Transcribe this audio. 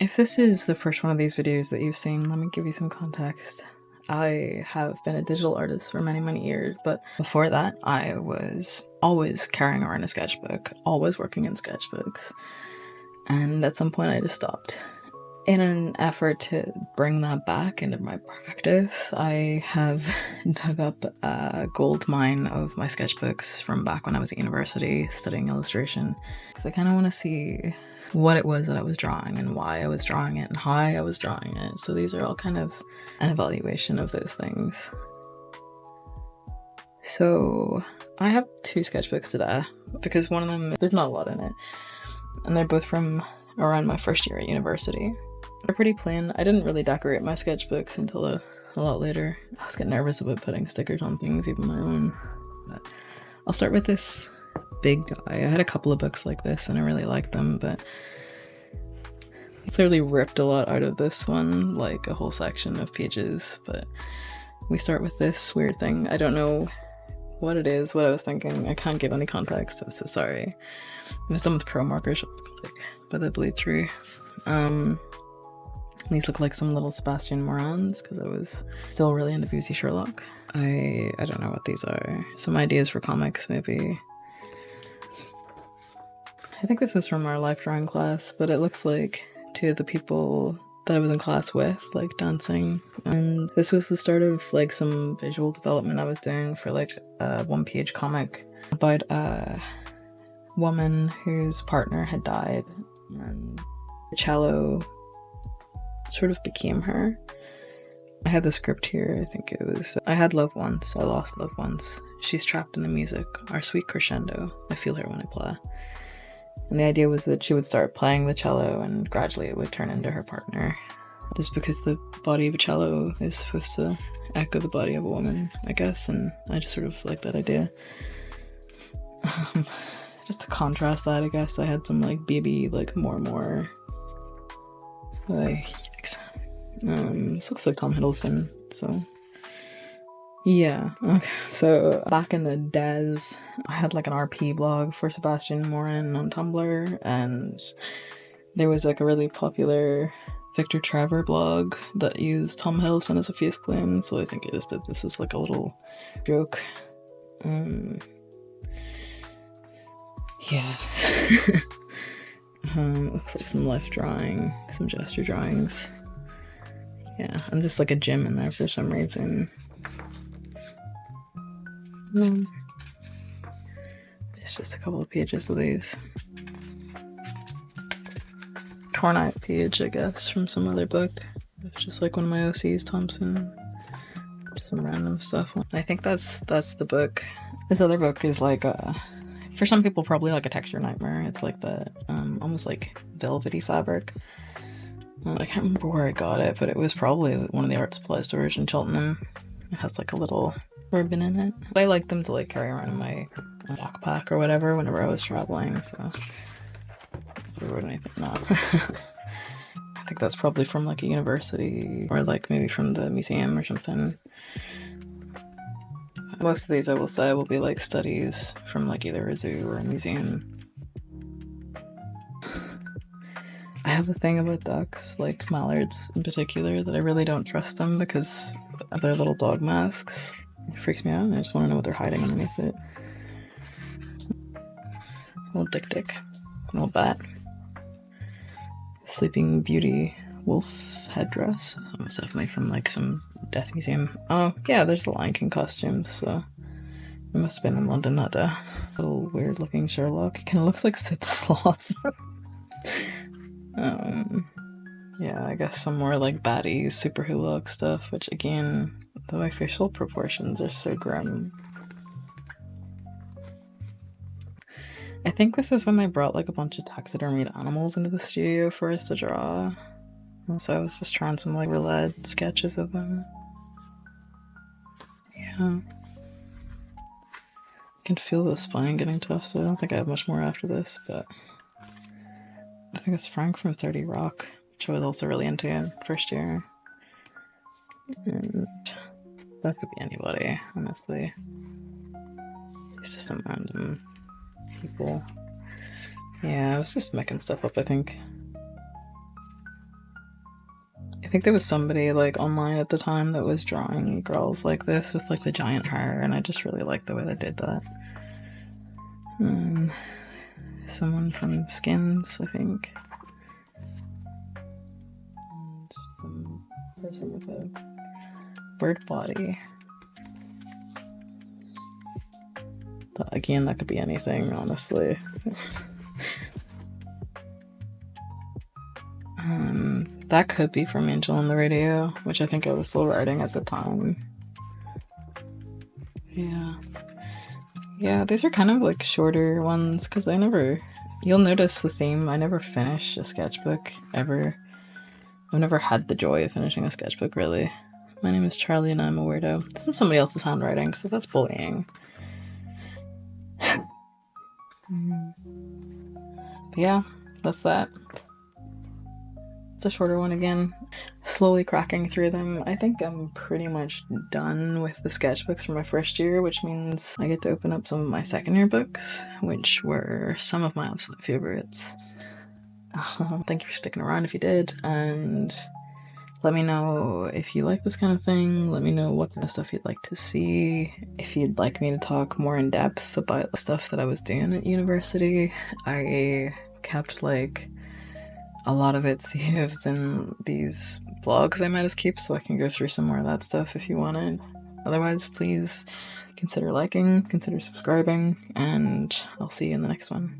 If this is the first one of these videos that you've seen, let me give you some context. I have been a digital artist for many, many years, but before that, I was always carrying around a sketchbook, always working in sketchbooks, and at some point I just stopped. In an effort to bring that back into my practice, I have dug up a gold mine of my sketchbooks from back when I was at university studying illustration, because I kind of want to see what it was that I was drawing and why I was drawing it and how I was drawing it. So these are all kind of an evaluation of those things. So I have two sketchbooks today because one of them, there's not a lot in it, and they're both from around my first year at university. They're pretty plain. I didn't really decorate my sketchbooks until a lot later. I was getting nervous about putting stickers on things, even my own. But I'll start with this big guy. I had a couple of books like this and I really liked them, but I clearly ripped a lot out of this one, like a whole section of pages. But we start with this weird thing. I don't know what it is, what I was thinking. I can't give any context. I'm so sorry. It was done with pro markers, but they bleed through. These look like some little Sebastian Morans because I was still really into BBC Sherlock. I don't know what these are. Some ideas for comics, maybe. I think this was from our life drawing class, but it looks like two of the people that I was in class with, like dancing. And this was the start of like some visual development I was doing for like a one-page comic about a woman whose partner had died, and the cello sort of became her. I had the script here. I think it was, I had love once, I lost love once. She's trapped in the music, our sweet crescendo. I feel her when I play. And the idea was that she would start playing the cello and gradually it would turn into her partner. Just because the body of a cello is supposed to echo the body of a woman, I guess, and I just sort of like that idea. Just to contrast that, I guess, I had some like baby, like more like, this looks like Tom Hiddleston, so yeah. Okay, so back in the days, I had like an RP blog for Sebastian Morin on Tumblr, and there was like a really popular Victor Trevor blog that used Tom Hiddleston as a face claim, so I think I just did this as like a little joke. Yeah. Looks like some life drawing, some gesture drawings. Yeah, and just like a gym in there for some reason. It's just a couple of pages of these. Torn out page, I guess, from some other book. It's just like one of my OCs, Thompson. Just some random stuff. I think that's the book. This other book is like for some people probably like a texture nightmare. It's like the almost like velvety fabric. I can't remember where I got it, but it was probably one of the art supply stores in Cheltenham. It has like a little ribbon in it. I like them to like carry around in my backpack or whatever whenever I was traveling, so if I wrote anything, no. I think that's probably from like a university or like maybe from the museum or something. Most of these I will say will be like studies from like either a zoo or a museum. I have a thing about ducks, like mallards in particular, that I really don't trust them because of their little dog masks. It freaks me out and I just want to know what they're hiding underneath it. Little dick. Little bat. Sleeping Beauty wolf headdress. Some stuff made from like some death museum. Oh yeah, there's the Lion King costumes, so it must have been in London that day. Little weird looking Sherlock. It kind of looks like Sid the Sloth. Yeah, I guess some more like batty super Hulog stuff, which again, my facial proportions are so grim. I think this is when they brought like a bunch of taxidermied animals into the studio for us to draw. So I was just trying some like roulette sketches of them. Yeah. I can feel the spine getting tough, so I don't think I have much more after this, but I think it's Frank from 30 Rock, which I was also really into in first year. And that could be anybody, honestly. It's just some random people. Yeah, I was just making stuff up, I think. think there was somebody like online at the time that was drawing girls like this with like the giant hair, and I just really liked the way they did that. Someone from Skins, I think. And some person with a bird body. Again, that could be anything, honestly. That could be from Angel on the Radio, which I think I was still writing at the time. Yeah, these are kind of like shorter ones because you'll notice the theme, I never finish a sketchbook ever. I've never had the joy of finishing a sketchbook, really. My name is Charlie and I'm a weirdo. This is somebody else's handwriting, so that's bullying. But yeah, that's that. It's a shorter one again. Slowly cracking through them. I think I'm pretty much done with the sketchbooks for my first year, which means I get to open up some of my second year books, which were some of my absolute favorites. Thank you for sticking around if you did, and let me know if you like this kind of thing. Let me know what kind of stuff you'd like to see. If you'd like me to talk more in depth about stuff that I was doing at university. I kept like a lot of it saved in these blogs I might as keep, so I can go through some more of that stuff if you wanted. Otherwise, please consider liking, consider subscribing, and I'll see you in the next one.